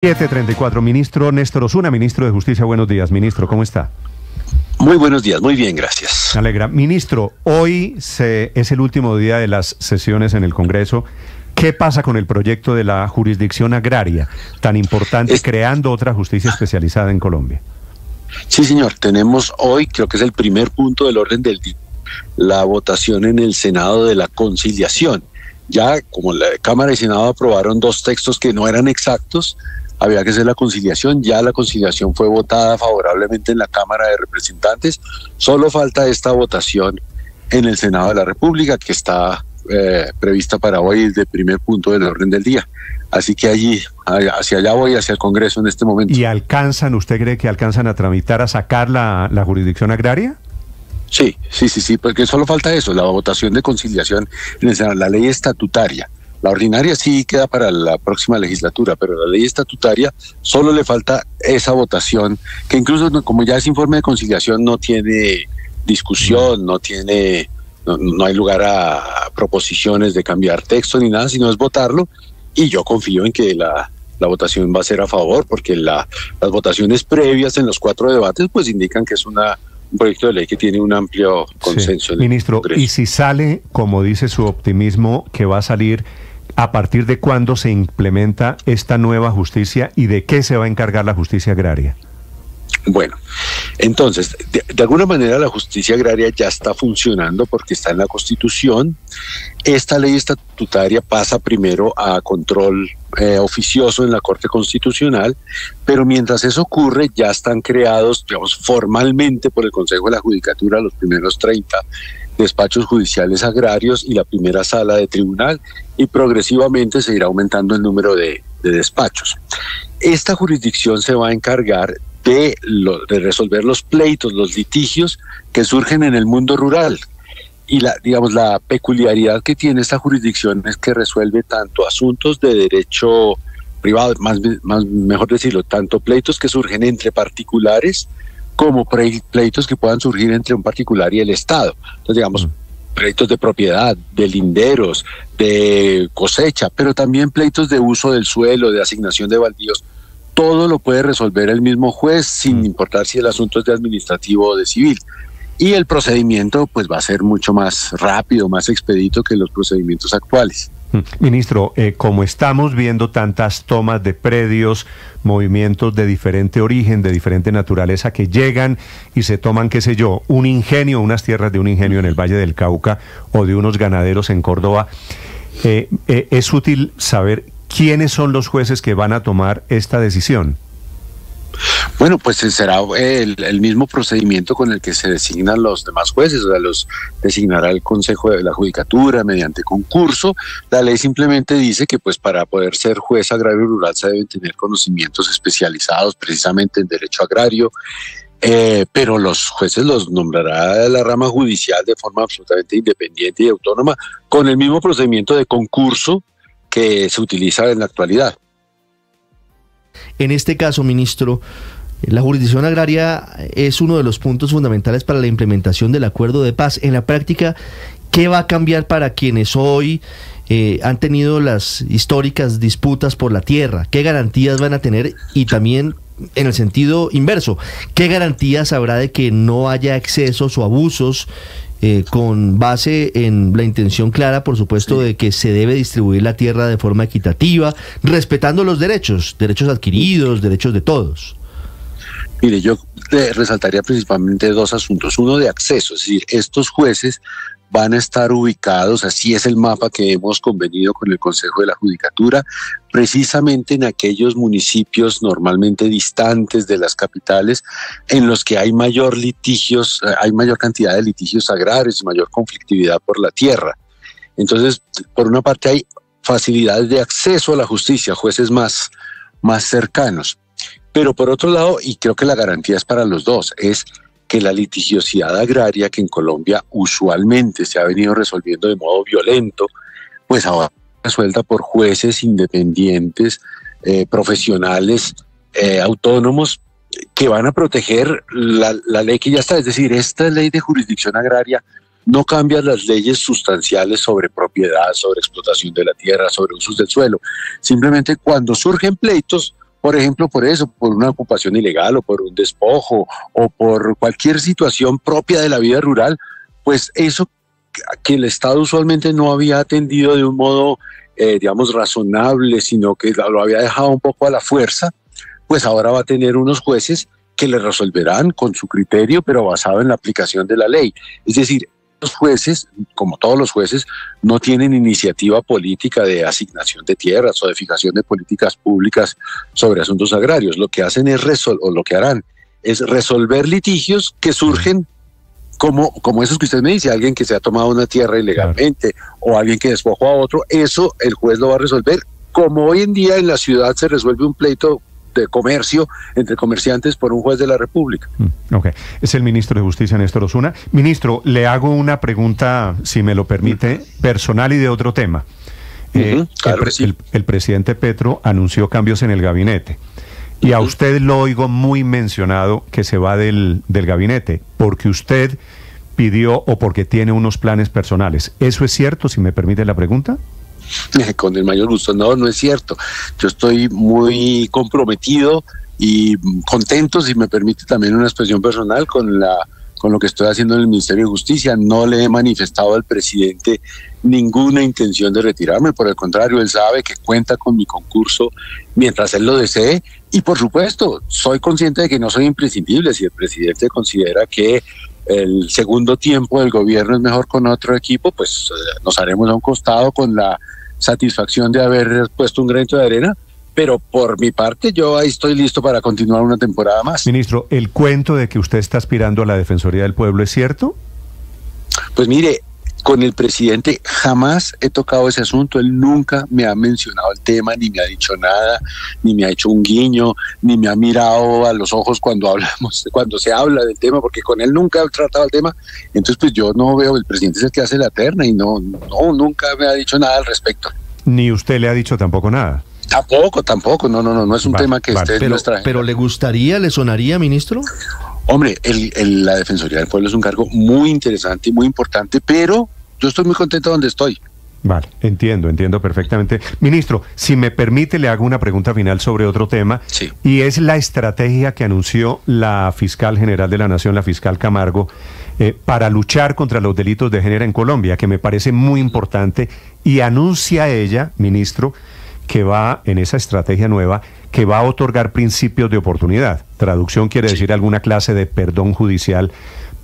7:34, ministro Néstor Osuna, ministro de Justicia. Buenos días, ministro, ¿cómo está? Muy buenos días, muy bien, gracias. Me alegra. Ministro, hoy es el último día de las sesiones en el Congreso. ¿Qué pasa con el proyecto de la jurisdicción agraria, tan importante, creando otra justicia especializada en Colombia? Sí, señor, tenemos hoy, creo que es el primer punto del orden del día, la votación en el Senado de la conciliación. Ya, como la Cámara y Senado aprobaron dos textos que no eran exactos, había que hacer la conciliación. Ya la conciliación fue votada favorablemente en la Cámara de Representantes. Solo falta esta votación en el Senado de la República, que está prevista para hoy, es el primer punto del orden del día. Así que hacia allá voy, hacia el Congreso en este momento. ¿Y usted cree que alcanzan a tramitar, a sacar la jurisdicción agraria? Sí, porque solo falta eso, la votación de conciliación en el Senado, la ley estatutaria. La ordinaria sí queda para la próxima legislatura, pero la ley estatutaria solo le falta esa votación, que incluso como ya es informe de conciliación no tiene discusión, no hay lugar a proposiciones de cambiar texto ni nada, sino es votarlo, y yo confío en que la votación va a ser a favor, porque las votaciones previas en los 4 debates pues indican que es un proyecto de ley que tiene un amplio consenso. Sí. Ministro, y si sale, como dice su optimismo, que va a salir, ¿a partir de cuándo se implementa esta nueva justicia y de qué se va a encargar la justicia agraria? Bueno, entonces, de alguna manera la justicia agraria ya está funcionando porque está en la Constitución. Esta ley estatutaria pasa primero a control oficioso en la Corte Constitucional, pero mientras eso ocurre ya están creados, digamos, formalmente por el Consejo de la Judicatura los primeros 30 despachos judiciales agrarios y la primera sala de tribunal, y progresivamente se irá aumentando el número de despachos. Esta jurisdicción se va a encargar de resolver los pleitos, los litigios que surgen en el mundo rural. Y la peculiaridad que tiene esta jurisdicción es que resuelve tanto asuntos de derecho privado, mejor decirlo, tanto pleitos que surgen entre particulares como pleitos que puedan surgir entre un particular y el Estado. Entonces, digamos, pleitos de propiedad, de linderos, de cosecha, pero también pleitos de uso del suelo, de asignación de baldíos. Todo lo puede resolver el mismo juez, sin importar si el asunto es de administrativo o de civil. Y el procedimiento pues va a ser mucho más rápido, más expedito que los procedimientos actuales. Ministro, como estamos viendo tantas tomas de predios, movimientos de diferente origen, de diferente naturaleza, que llegan y se toman, qué sé yo, un ingenio, unas tierras de un ingenio en el Valle del Cauca o de unos ganaderos en Córdoba, es útil saber quiénes son los jueces que van a tomar esta decisión. Bueno, pues será el mismo procedimiento con el que se designan los demás jueces, o sea, los designará el Consejo de la Judicatura mediante concurso. La ley simplemente dice que pues para poder ser juez agrario rural se deben tener conocimientos especializados precisamente en derecho agrario, pero los jueces los nombrará la rama judicial de forma absolutamente independiente y autónoma, con el mismo procedimiento de concurso que se utiliza en la actualidad. En este caso, ministro, la jurisdicción agraria es uno de los puntos fundamentales para la implementación del acuerdo de paz. En la práctica, ¿qué va a cambiar para quienes hoy han tenido las históricas disputas por la tierra? ¿Qué garantías van a tener? Y también, en el sentido inverso, ¿qué garantías habrá de que no haya excesos o abusos con base en la intención clara, por supuesto, de que se debe distribuir la tierra de forma equitativa, respetando los derechos adquiridos, derechos de todos? Mire, yo resaltaría principalmente dos asuntos. Uno de acceso, es decir, estos jueces van a estar ubicados, así es el mapa que hemos convenido con el Consejo de la Judicatura, precisamente en aquellos municipios normalmente distantes de las capitales, en los que hay mayor cantidad de litigios agrarios y mayor conflictividad por la tierra. Entonces, por una parte hay facilidades de acceso a la justicia, jueces más cercanos. Pero por otro lado, y creo que la garantía es para los dos, es que la litigiosidad agraria, que en Colombia usualmente se ha venido resolviendo de modo violento, pues ahora resuelta por jueces independientes, profesionales, autónomos, que van a proteger la ley que ya está. Es decir, esta ley de jurisdicción agraria no cambia las leyes sustanciales sobre propiedad, sobre explotación de la tierra, sobre usos del suelo. Simplemente cuando surgen pleitos, por ejemplo, por eso, por una ocupación ilegal o por un despojo o por cualquier situación propia de la vida rural, pues eso que el Estado usualmente no había atendido de un modo, digamos, razonable, sino que lo había dejado un poco a la fuerza, pues ahora va a tener unos jueces que le resolverán con su criterio, pero basado en la aplicación de la ley. Es decir, los jueces, como todos los jueces, no tienen iniciativa política de asignación de tierras o de fijación de políticas públicas sobre asuntos agrarios. Lo que hacen es lo que harán es resolver litigios que surgen como esos que usted me dice, alguien que se ha tomado una tierra ilegalmente o alguien que despojó a otro. Eso el juez lo va a resolver, como hoy en día en la ciudad se resuelve un pleito de comercio entre comerciantes por un juez de la República. Ok, es el ministro de Justicia, Néstor Osuna. Ministro, le hago una pregunta, si me lo permite, personal y de otro tema. Claro que sí. El presidente Petro anunció cambios en el gabinete y a usted lo oigo muy mencionado que se va del gabinete porque usted pidió o porque tiene unos planes personales. ¿Eso es cierto, si me permite la pregunta? Con el mayor gusto. No es cierto. Yo estoy muy comprometido y contento, si me permite también una expresión personal, con lo que estoy haciendo en el Ministerio de Justicia. No le he manifestado al presidente ninguna intención de retirarme, por el contrario, él sabe que cuenta con mi concurso mientras él lo desee, y por supuesto, soy consciente de que no soy imprescindible. Si el presidente considera que el segundo tiempo del gobierno es mejor con otro equipo, pues nos haremos a un costado con la satisfacción de haber puesto un granito de arena, pero por mi parte yo ahí estoy listo para continuar una temporada más. Ministro, ¿el cuento de que usted está aspirando a la Defensoría del Pueblo es cierto? Pues mire, con el presidente jamás he tocado ese asunto. Él nunca me ha mencionado el tema, ni me ha dicho nada, ni me ha hecho un guiño, ni me ha mirado a los ojos cuando se habla del tema, porque con él nunca he tratado el tema. Entonces pues yo no veo, el presidente es el que hace la terna y nunca me ha dicho nada al respecto. Ni usted le ha dicho tampoco nada. Tampoco, no es un tema que esté en nuestra agenda. ¿Pero le gustaría, le sonaría, ministro? Hombre, la Defensoría del Pueblo es un cargo muy interesante y muy importante, pero yo estoy muy contento donde estoy. Vale, entiendo perfectamente. Ministro, si me permite, le hago una pregunta final sobre otro tema, sí. Y es la estrategia que anunció la fiscal general de la Nación, la fiscal Camargo, para luchar contra los delitos de género en Colombia, que me parece muy importante, y anuncia ella, ministro, que va, en esa estrategia nueva, que va a otorgar principios de oportunidad. Traducción quiere decir alguna clase de perdón judicial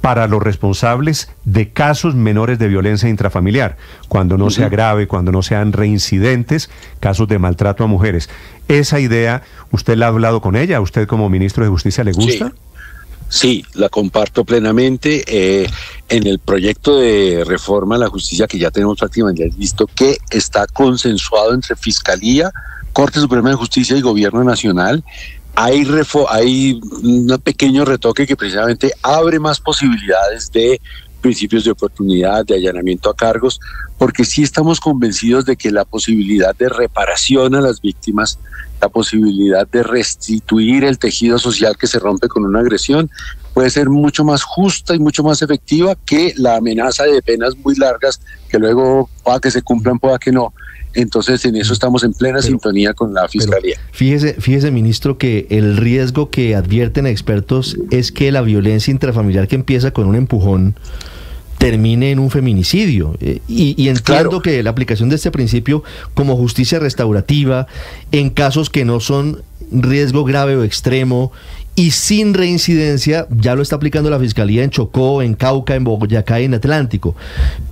para los responsables de casos menores de violencia intrafamiliar, cuando no sea grave, cuando no sean reincidentes, casos de maltrato a mujeres. Esa idea, ¿usted la ha hablado con ella? ¿A usted como ministro de Justicia le gusta? Sí, la comparto plenamente. En el proyecto de reforma a la justicia que ya tenemos prácticamente listo, que está consensuado entre Fiscalía, Corte Suprema de Justicia y Gobierno Nacional, hay un pequeño retoque que precisamente abre más posibilidades de principios de oportunidad, de allanamiento a cargos, porque sí estamos convencidos de que la posibilidad de reparación a las víctimas, la posibilidad de restituir el tejido social que se rompe con una agresión, puede ser mucho más justa y mucho más efectiva que la amenaza de penas muy largas que luego pueda que se cumplan, pueda que no. Entonces en eso estamos en plena sintonía con la Fiscalía. Fíjese, ministro, que el riesgo que advierten expertos es que la violencia intrafamiliar que empieza con un empujón termine en un feminicidio. Y entiendo que la aplicación de este principio como justicia restaurativa en casos que no son riesgo grave o extremo y sin reincidencia, ya lo está aplicando la Fiscalía en Chocó, en Cauca, en Boyacá y en Atlántico.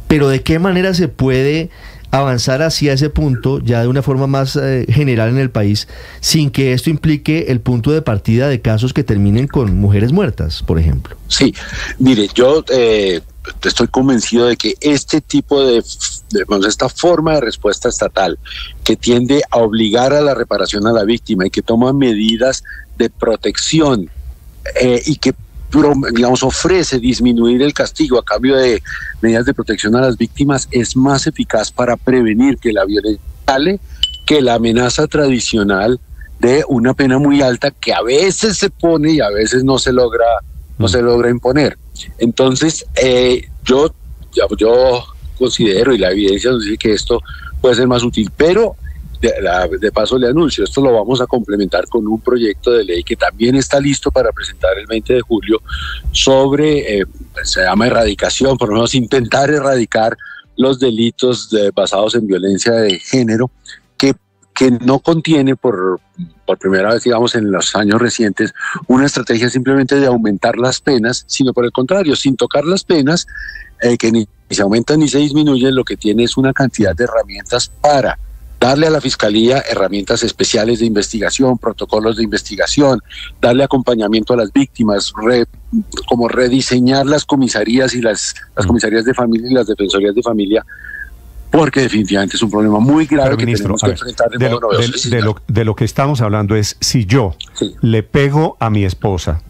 Pero ¿de qué manera se puede avanzar hacia ese punto ya de una forma más general en el país sin que esto implique el punto de partida de casos que terminen con mujeres muertas, por ejemplo? Sí, mire, yo estoy convencido de que este tipo esta forma de respuesta estatal que tiende a obligar a la reparación a la víctima y que toma medidas de protección y que digamos ofrece disminuir el castigo a cambio de medidas de protección a las víctimas, es más eficaz para prevenir que la violencia sale que la amenaza tradicional de una pena muy alta que a veces se pone y a veces no se logra imponer. Entonces yo considero, y la evidencia nos dice, que esto puede ser más útil, pero de paso le anuncio, esto lo vamos a complementar con un proyecto de ley que también está listo para presentar el 20 de julio sobre, se llama erradicación, por lo menos intentar erradicar los delitos basados en violencia de género, que no contiene por primera vez, digamos, en los años recientes, una estrategia simplemente de aumentar las penas, sino por el contrario, sin tocar las penas, que ni se aumentan ni se disminuyen, lo que tiene es una cantidad de herramientas para darle a la Fiscalía herramientas especiales de investigación, protocolos de investigación, darle acompañamiento a las víctimas, como rediseñar las comisarías y las comisarías de familia y las defensorías de familia, porque definitivamente es un problema muy grave. Pero, que ministro, tenemos que enfrentar de modo novedoso. De lo que estamos hablando es, si yo le pego a mi esposa,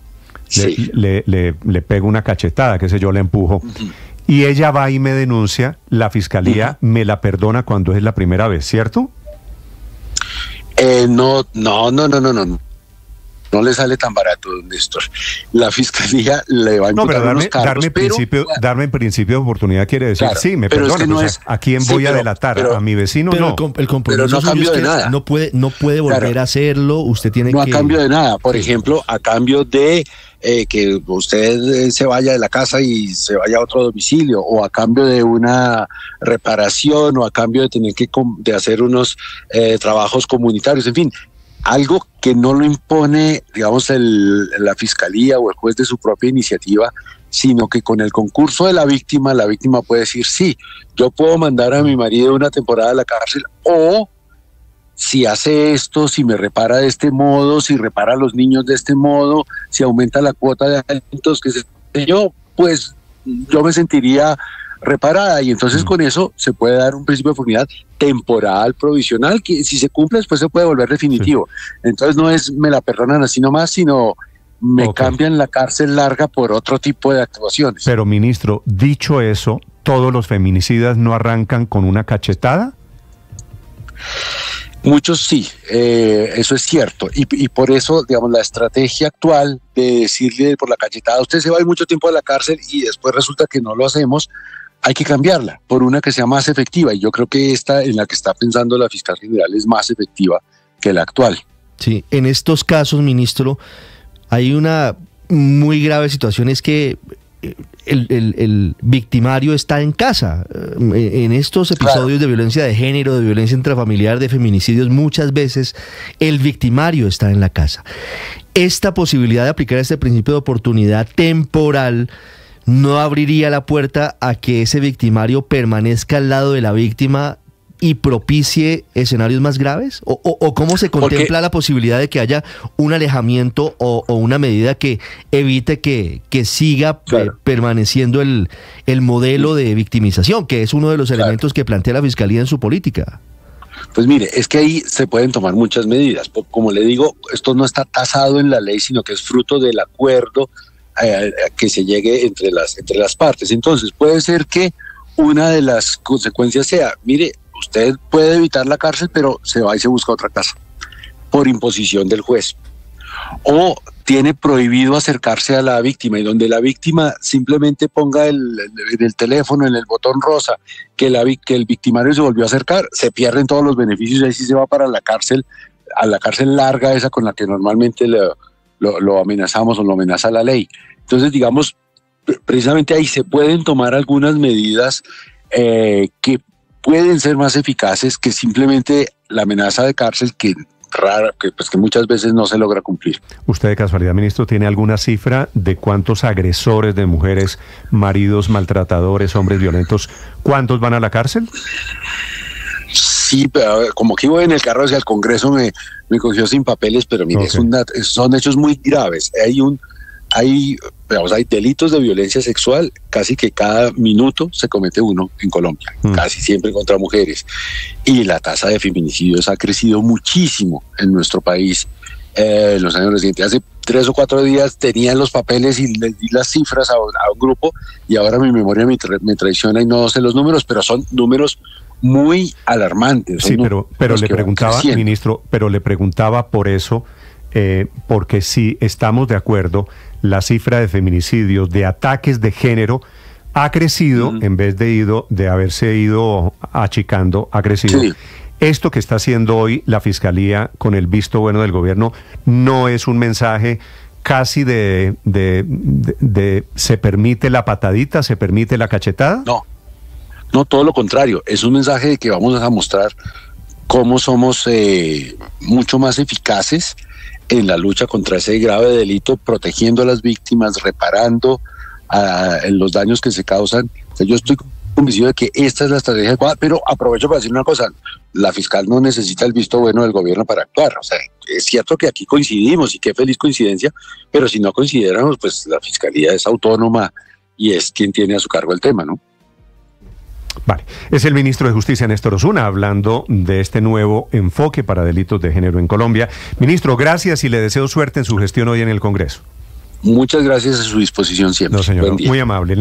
le pego una cachetada, qué sé yo, le empujo, y ella va y me denuncia, la Fiscalía me la perdona cuando es la primera vez, ¿cierto? No le sale tan barato, don Néstor. La Fiscalía le va a imputar unos cargos, darme en principio de oportunidad quiere decir, claro, sí, me perdona, es que no es, ¿a quién voy a delatar? ¿A mi vecino? No. El compromiso no a cambio de nada. No puede volver a hacerlo, usted tiene que... No a cambio de nada, por ejemplo, a cambio de que usted se vaya de la casa y se vaya a otro domicilio, o a cambio de una reparación, o a cambio de tener que hacer unos trabajos comunitarios, en fin, algo que no lo impone, digamos, la Fiscalía o el juez de su propia iniciativa, sino que con el concurso de la víctima puede decir, sí, yo puedo mandar a mi marido una temporada a la cárcel, o si hace esto, si me repara de este modo, si repara a los niños de este modo, si aumenta la cuota de alimentos, que sé yo, pues yo me sentiría reparada, y entonces con eso se puede dar un principio de impunidad temporal, provisional, que si se cumple después se puede volver definitivo. Entonces no es me la perdonan así nomás, sino me cambian la cárcel larga por otro tipo de actuaciones. Pero, ministro, dicho eso, ¿todos los feminicidas no arrancan con una cachetada? Muchos sí, eso es cierto, y por eso, digamos, la estrategia actual de decirle por la cachetada, usted se va a ir mucho tiempo a la cárcel y después resulta que no lo hacemos, hay que cambiarla por una que sea más efectiva, y yo creo que esta en la que está pensando la fiscal general es más efectiva que la actual. Sí, en estos casos, ministro, hay una muy grave situación, es que el victimario está en casa. En estos episodios de violencia de género, de violencia intrafamiliar, de feminicidios, muchas veces el victimario está en la casa. Esta posibilidad de aplicar este principio de oportunidad temporal no abriría la puerta a que ese victimario permanezca al lado de la víctima y propicie escenarios más graves? ¿O cómo se contempla la posibilidad de que haya un alejamiento o una medida que evite que siga permaneciendo el modelo de victimización, que es uno de los elementos que plantea la Fiscalía en su política? Pues mire, es que ahí se pueden tomar muchas medidas. Como le digo, esto no está tasado en la ley, sino que es fruto del acuerdo que se llegue entre las partes. Entonces puede ser que una de las consecuencias sea, mire, usted puede evitar la cárcel, pero se va y se busca otra casa por imposición del juez, o tiene prohibido acercarse a la víctima, y donde la víctima simplemente ponga en el teléfono, en el botón rosa, que el victimario se volvió a acercar, se pierden todos los beneficios, y ahí sí se va para la cárcel, a la cárcel larga, esa con la que normalmente lo amenazamos o lo amenaza la ley. Entonces, digamos, precisamente ahí se pueden tomar algunas medidas que pueden ser más eficaces que simplemente la amenaza de cárcel, que muchas veces no se logra cumplir. ¿Usted de casualidad, ministro, tiene alguna cifra de cuántos agresores de mujeres, maridos maltratadores, hombres violentos, cuántos van a la cárcel? Sí, pero como que iba en el carro hacia el Congreso me cogió sin papeles, pero mire, son hechos muy graves. Hay delitos de violencia sexual, casi que cada minuto se comete uno en Colombia, casi siempre contra mujeres. Y la tasa de feminicidios ha crecido muchísimo en nuestro país en los años recientes. Hace 3 o 4 días tenía los papeles y les di las cifras a un grupo, y ahora mi memoria me traiciona y no sé los números, pero son números muy alarmantes. Sí, pero le preguntaba, ministro, le preguntaba por eso, porque si estamos de acuerdo, la cifra de feminicidios, de ataques de género, ha crecido, en vez de haberse ido achicando, ha crecido. Sí. Esto que está haciendo hoy la Fiscalía con el visto bueno del gobierno no es un mensaje casi de se permite la patadita, se permite la cachetada. No, todo lo contrario. Es un mensaje de que vamos a mostrar cómo somos mucho más eficaces en la lucha contra ese grave delito, protegiendo a las víctimas, reparando los daños que se causan. O sea, yo estoy convencido de que esta es la estrategia adecuada, pero aprovecho para decir una cosa: la fiscal no necesita el visto bueno del gobierno para actuar. O sea, es cierto que aquí coincidimos y qué feliz coincidencia, pero si no consideramos, pues la fiscalía es autónoma y es quien tiene a su cargo el tema, ¿no? Vale, es el ministro de Justicia, Néstor Osuna, hablando de este nuevo enfoque para delitos de género en Colombia. Ministro, gracias y le deseo suerte en su gestión hoy en el Congreso. Muchas gracias, a su disposición siempre. No, señor, Buen día. Muy amable.